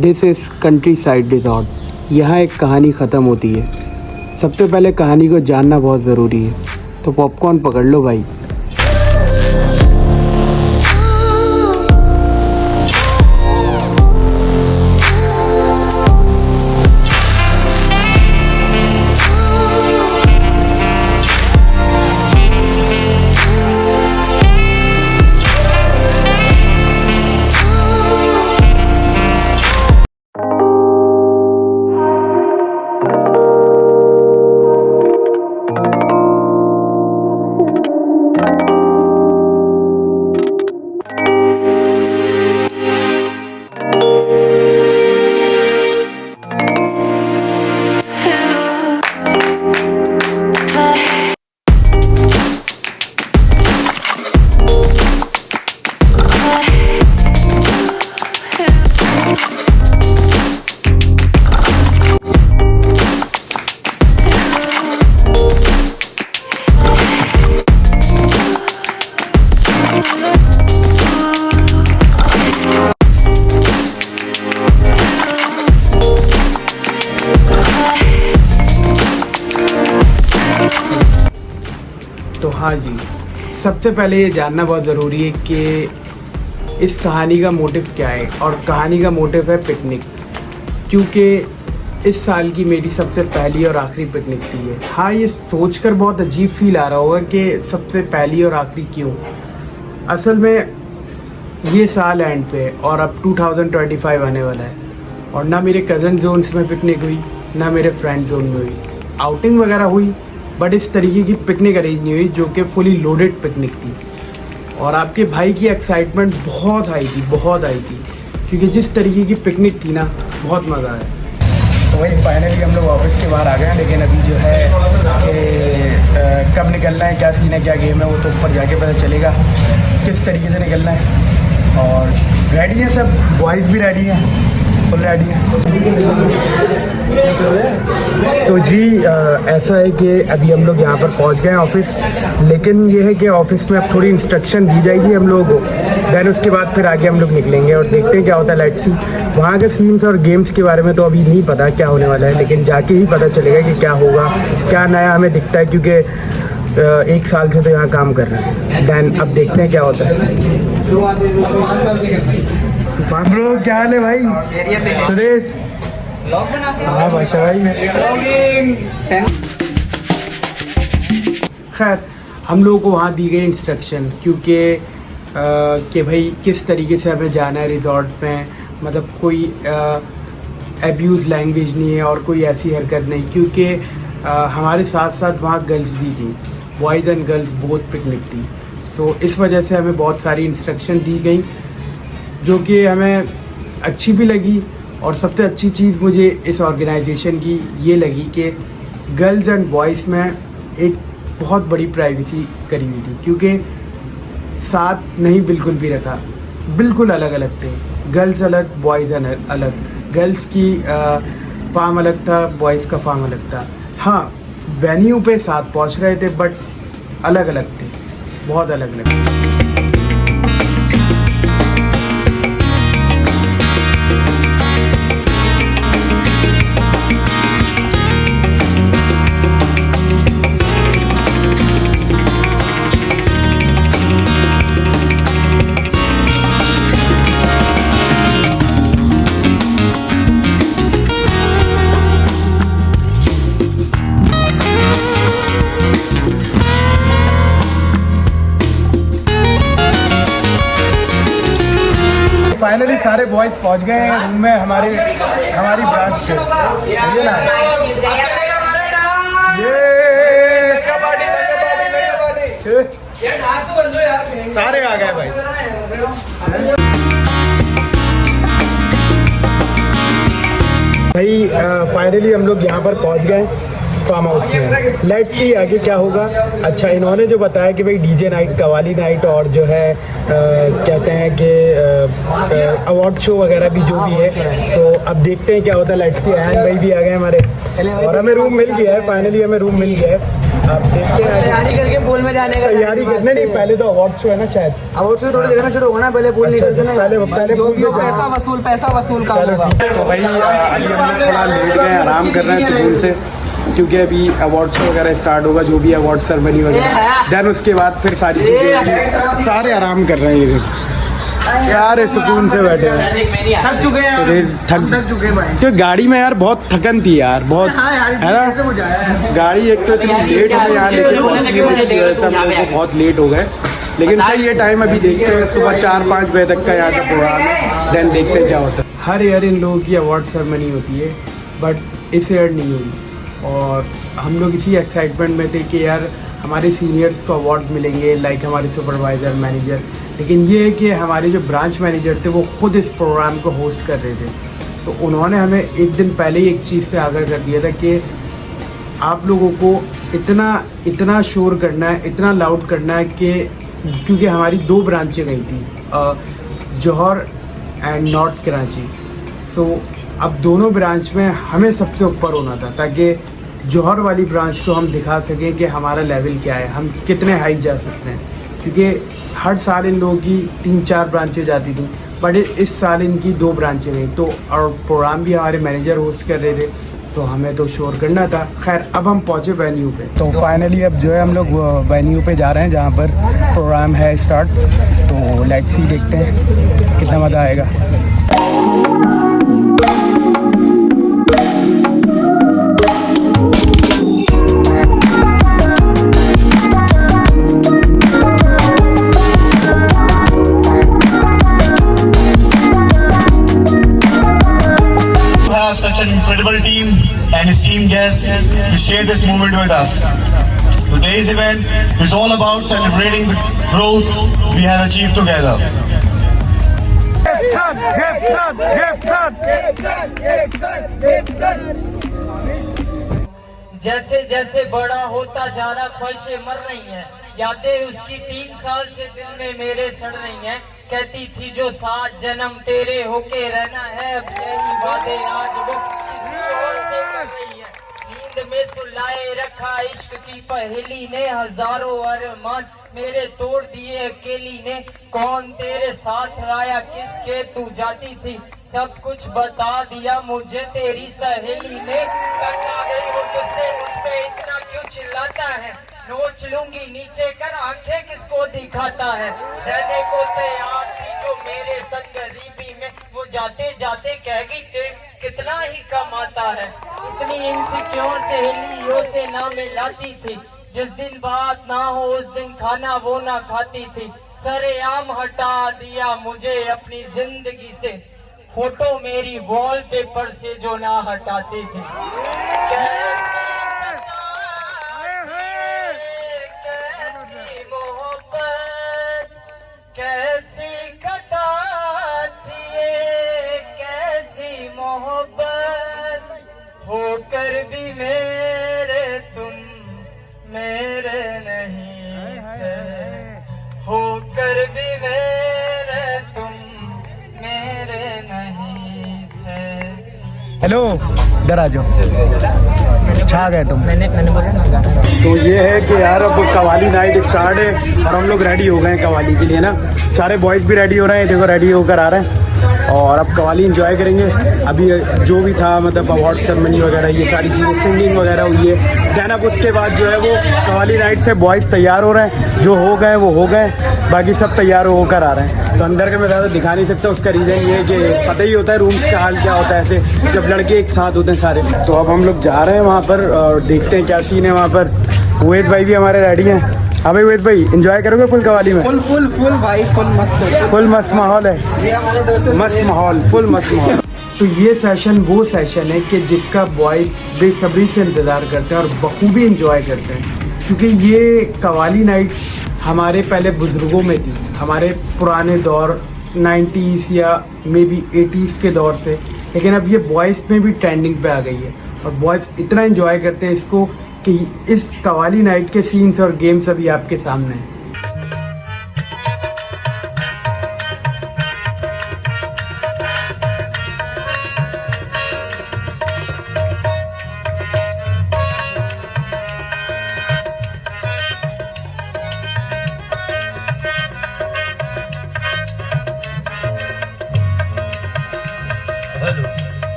This is country side resort. यहाँ एक कहानी ख़त्म होती है। सबसे पहले कहानी को जानना बहुत ज़रूरी है, तो पॉपकॉर्न पकड़ लो भाई। तो हाँ जी, सबसे पहले ये जानना बहुत ज़रूरी है कि इस कहानी का मोटिव क्या है। और कहानी का मोटिव है पिकनिक, क्योंकि इस साल की मेरी सबसे पहली और आखिरी पिकनिक थी ये। हाँ, ये सोचकर बहुत अजीब फील आ रहा होगा कि सबसे पहली और आखिरी क्यों। असल में ये साल एंड पे और अब 2025 आने वाला है, और ना मेरे कज़न जोन्स में पिकनिक हुई, ना मेरे फ्रेंड जोन में हुई। आउटिंग वगैरह हुई, बट इस तरीके की पिकनिक अरेंज नहीं हुई जो कि फुली लोडेड पिकनिक थी। और आपके भाई की एक्साइटमेंट बहुत आई थी, क्योंकि जिस तरीके की पिकनिक थी ना, बहुत मज़ा आया। तो वही फाइनली हम लोग ऑफिस के बाहर आ गए हैं, लेकिन अभी जो है कि कब निकलना है, क्या सीन है, क्या गेम है, वो तो ऊपर जाके पता चलेगा किस तरीके से निकलना है। और रेडी है सब, बॉयज़ भी रेडी हैं, फुल रेडी है। तो जी ऐसा है कि अभी हम लोग यहाँ पर पहुँच गए हैं ऑफिस, लेकिन ये है कि ऑफिस में अब थोड़ी इंस्ट्रक्शन दी जाएगी हम लोगों को। देन उसके बाद फिर आगे हम लोग निकलेंगे और देखते हैं क्या होता है। लेट्स सी, वहाँ के सीन्स और गेम्स के बारे में तो अभी नहीं पता क्या होने वाला है, लेकिन जाके ही पता चलेगा कि क्या होगा, क्या नया हमें दिखता है, क्योंकि एक साल से तो यहाँ काम कर रहे हैं। देन अब देखते हैं क्या होता है। ब्रो, क्या हाल है भाई? सुरेश, हाँ भाषा भाई। खैर, हम लोगों को वहाँ दी गई इंस्ट्रक्शन, क्योंकि कि भाई किस तरीके से हमें जाना है रिजॉर्ट में। मतलब कोई एब्यूज़ लैंग्वेज नहीं है और कोई ऐसी हरकत नहीं, क्योंकि हमारे साथ साथ वहाँ गर्ल्स भी थी, boys and girls both picnic थी। सो इस वजह से हमें बहुत सारी इंस्ट्रक्शन दी गई, जो कि हमें अच्छी भी लगी। और सबसे अच्छी चीज़ मुझे इस ऑर्गेनाइजेशन की ये लगी कि गर्ल्स एंड बॉयज़ में एक बहुत बड़ी प्राइवेसी करी हुई थी, क्योंकि साथ नहीं बिल्कुल भी रखा, बिल्कुल अलग अलग थे। गर्ल्स अलग, बॉयज़ अलग। गर्ल्स की फार्म अलग था, बॉयज़ का फार्म अलग था। हाँ, वेन्यू पे साथ पहुंच रहे थे, बट अलग अलग थे, बहुत अलग अलग थे। फाइनली सारे बॉयज पहुंच गए हैं रूम में, हमारी ब्रांच के। सारे आ गए भाई। फाइनली हम लोग यहाँ पर पहुँच गए फार्म हाउस में। लेट्स सी आगे क्या होगा। अच्छा, इन्होंने जो बताया कि भाई डीजे नाइट, कवाली नाइट और जो है कहते हैं कि अवार्ड शो वगैरह भी जो भी है। सो अब देखते हैं क्या होता है। लेट्स सी, अयान भाई भी आ गए हमारे और हमें रूम मिल गया है। फाइनली हमें रूम मिल गया है। आप देखते हैं तैयारी करके पूल में जाने का। तैयारी करने नहीं, पहले तो अवार्ड शो है ना शायद। अवार्ड शो थोड़ी देर में शुरू होगा ना, पहले पूल निकल जाना। पहले जो पूल भी में हो, पैसा वसूल काम होगा। तो भाई अभी हम लोग थोड़ा लेट गए, आराम कर रहे हैं सुकून से, क्योंकि अभी अवार्ड शो वगैरह स्टार्ट होगा, जो भी अवार्ड सेरेमनी वगैरह, देन उसके बाद फिर सारी चीज़ें होगी। सारे आराम कर रहे हैं, ये सारे सुकून से बैठे हैं। थक चुके हैं, थक चुके हैं भाई। क्योंकि गाड़ी में यार बहुत थकन थी यार, बहुत है ना। गाड़ी एक तो इतनी लेट हो गई यहाँ लेके पहुँची, हम लोग बहुत लेट हो गए। लेकिन सही ये टाइम अभी देखते हैं, सुबह 4-5 बजे तक का यहाँ का प्रोग्राम है, देन देखते हैं क्या होता है। हर ईयर इन लोगों की अवार्ड सेरेमनी होती है, बट इस ईयर नहीं हुई। और हम लोग इसी एक्साइटमेंट में थे कि यार हमारे सीनियर्स को अवार्ड मिलेंगे, लाइक हमारे सुपरवाइज़र, मैनेजर। लेकिन ये है कि हमारे जो ब्रांच मैनेजर थे वो खुद इस प्रोग्राम को होस्ट कर रहे थे, तो उन्होंने हमें एक दिन पहले ही एक चीज़ से आगाह कर दिया था कि आप लोगों को इतना शोर करना है, इतना लाउड करना है कि, क्योंकि हमारी 2 ब्रांचें गई थी, जौहर एंड नॉर्थ कराची। सो अब दोनों ब्रांच में हमें सबसे ऊपर होना था, ताकि जौहर वाली ब्रांच को हम दिखा सकें कि हमारा लेवल क्या है, हम कितने हाई जा सकते हैं। क्योंकि हर साल इन लोगों की 3-4 ब्रांचें जाती थी, बट इस साल इनकी 2 ब्रांचें गई। तो और प्रोग्राम भी हमारे मैनेजर होस्ट कर रहे थे, तो हमें तो शोर करना था। खैर अब हम पहुँचे वेन्यू पे, तो फाइनली अब जो है हम लोग वेन्यू पे जा रहे हैं जहाँ पर प्रोग्राम है स्टार्ट। तो लेट्स सी, देखते हैं कितना मज़ा आएगा। Such an incredible team and esteemed guests to share this moment with us. Today's event is all about celebrating the growth we have achieved together. जैसे जैसे बड़ा होता जा रहा, ख्वाहिशें मर रही हैं, यादें उसकी 3 साल से दिल में मेरे सड़ रही हैं। कहती थी जो 7 जन्म तेरे होके रहना है, अब यही वादे आज वो किसी और से कर रही है। नींद में सुलाए रखा इश्क की पहेली ने, हजारों अरमान मेरे तोड़ दिए अकेली ने। कौन तेरे साथ आया, किसके तू जाती थी, सब कुछ बता दिया मुझे तेरी सहेली ने। करना गई वो तुझसे, मुझ पे इतना क्यों चिल्लाता है, नोच लूंगी नीचे कर आंखें किसको दिखाता है। रहने को तैयार थी जो मेरे संग गरीबी में, वो जाते जाते कहेगी कितना ही कमाता है। इतनी इनसिक्योर सहेलियों से ना मिलाती थी, जिस दिन बात ना हो उस दिन खाना वो ना खाती थी। सरेआम हटा दिया मुझे अपनी जिंदगी से, फोटो मेरी वॉलपेपर से जो ना हटाती थी। कैसी मोहब्बत कैसी कटा थी ये, कैसी मोहब्बत होकर भी मेरे तुम मेरे नहीं थे, होकर भी मेरे तुम मेरे नहीं थे। हेलो, इधर आ जाओ, छा गए तुम। मैंने बोला। तो ये है कि यार अब कवाली नाइट स्टार्ट है और हम लोग रेडी हो गए हैं कवाली के लिए ना। सारे बॉयज़ भी रेडी हो रहे हैं, देखो रेडी होकर आ रहे हैं, और अब कवाली एंजॉय करेंगे। अभी जो भी था मतलब अवार्ड सेरेमनी वगैरह ये सारी चीज़ें, सिंगिंग वगैरह हुई है। देन अब उसके बाद जो है वो कवाली नाइट से बॉयज़ तैयार हो रहे हैं, जो हो गए वो हो गए, बाकी सब तैयार होकर आ रहे हैं। तो अंदर का मैं ज़्यादा दिखा नहीं सकता, उसका रीज़न ये है कि पता ही होता है रूम्स का हाल क्या होता है ऐसे जब लड़के एक साथ होते हैं सारे। तो अब हम लोग जा रहे हैं वहाँ पर और देखते हैं क्या सीन है वहाँ पर। वेद भाई भी हमारे रेडी हैं। हाँ भाई वेद भाई, एंजॉय करोगे फुल कवाली में? फुल भाई, फुल मस्त माहौल है, मस्त माहौल, फुल मस्त माहौल। तो ये सेशन वो सेशन है कि जिसका बॉयज़ बेसब्री से इंतज़ार करते हैं और बखूबी इंजॉय करते हैं, क्योंकि ये कवाली नाइट हमारे पहले बुज़ुर्गों में थी, हमारे पुराने दौर 90s या मे बी 80s के दौर से। लेकिन अब ये बॉयज़ में भी ट्रेंडिंग पे आ गई है और बॉयज़ इतना एंजॉय करते हैं इसको कि इस कवाली नाइट के सीन्स और गेम्स अभी आपके सामने हैं।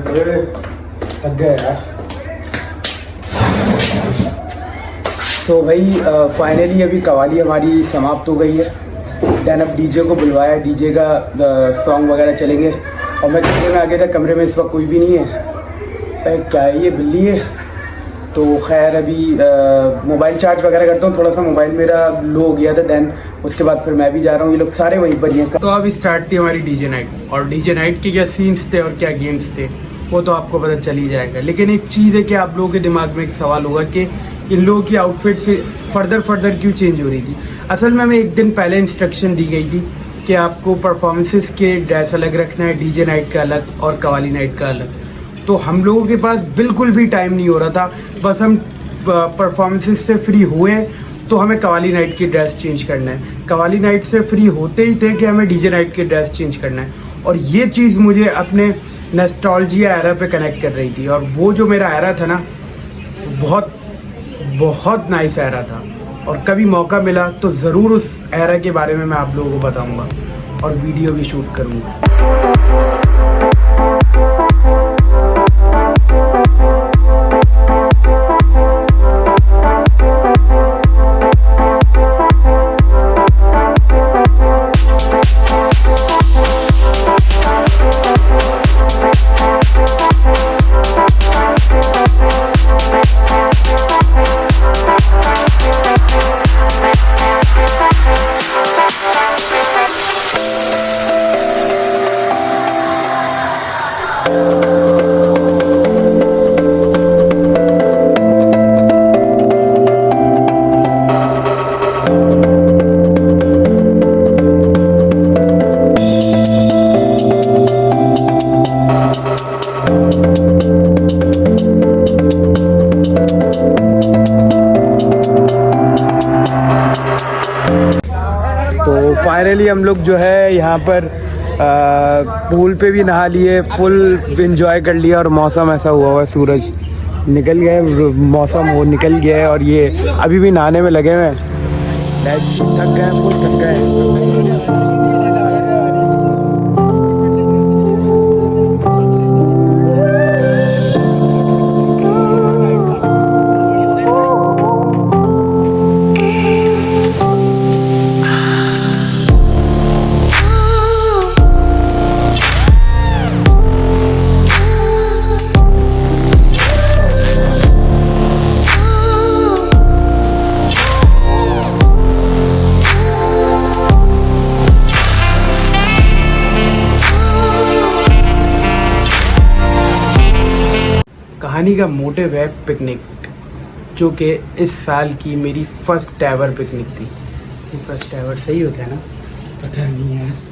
थक गए यार। तो भाई फाइनली अभी कवाली हमारी समाप्त हो गई है। देन अब डीजे को बुलवाया, डीजे का सॉन्ग वगैरह चलेंगे। और मैं कमरे में आ गया था, कमरे में इस वक्त कोई भी नहीं है। क्या है ये, बिल्ली है। तो खैर अभी मोबाइल चार्ज वगैरह करता हूँ, थोड़ा सा मोबाइल मेरा लो हो गया था। देन उसके बाद फिर मैं भी जा रहा हूँ, ये लोग सारे वहीं पर ही हैं। तो अब स्टार्ट थी हमारी डीजे नाइट, और डीजे नाइट के क्या सीन्स थे और क्या गेम्स थे वो तो आपको पता चल ही जाएगा। लेकिन एक चीज़ है कि आप लोगों के दिमाग में एक सवाल होगा कि इन लोगों की आउटफिट से फर्दर क्यों चेंज हो रही थी। असल में हमें एक दिन पहले इंस्ट्रक्शन दी गई थी कि आपको परफॉर्मेंसेस के ड्रेस अलग रखना है, डीजे नाइट का अलग और कवाली नाइट का अलग। तो हम लोगों के पास बिल्कुल भी टाइम नहीं हो रहा था। बस हम परफॉर्मेंसेस से फ्री हुए तो हमें कवाली नाइट की ड्रेस चेंज करना है, कवाली नाइट से फ्री होते ही थे कि हमें डीजे नाइट की ड्रेस चेंज करना है। और ये चीज़ मुझे अपने नॉस्टैल्जिया एरा पे कनेक्ट कर रही थी। और वो जो मेरा एरा था ना, बहुत नाइस एरा था। और कभी मौका मिला तो ज़रूर उस एरा के बारे में मैं आप लोगों को बताऊंगा और वीडियो भी शूट करूंगा। तो फाइनली हम लोग जो है यहाँ पर पूल पे भी नहा लिए, फुल एंजॉय कर लिया। और मौसम ऐसा हुआ है, सूरज निकल गया है, मौसम वो निकल गया है। और ये अभी भी नहाने में लगे हुए हैं, थक गए, फुल थक गए। कहानी का मोटिव है पिकनिक, जो कि इस साल की मेरी फर्स्ट एवर पिकनिक थी। फर्स्ट एवर सही होता है ना, पता नहीं है।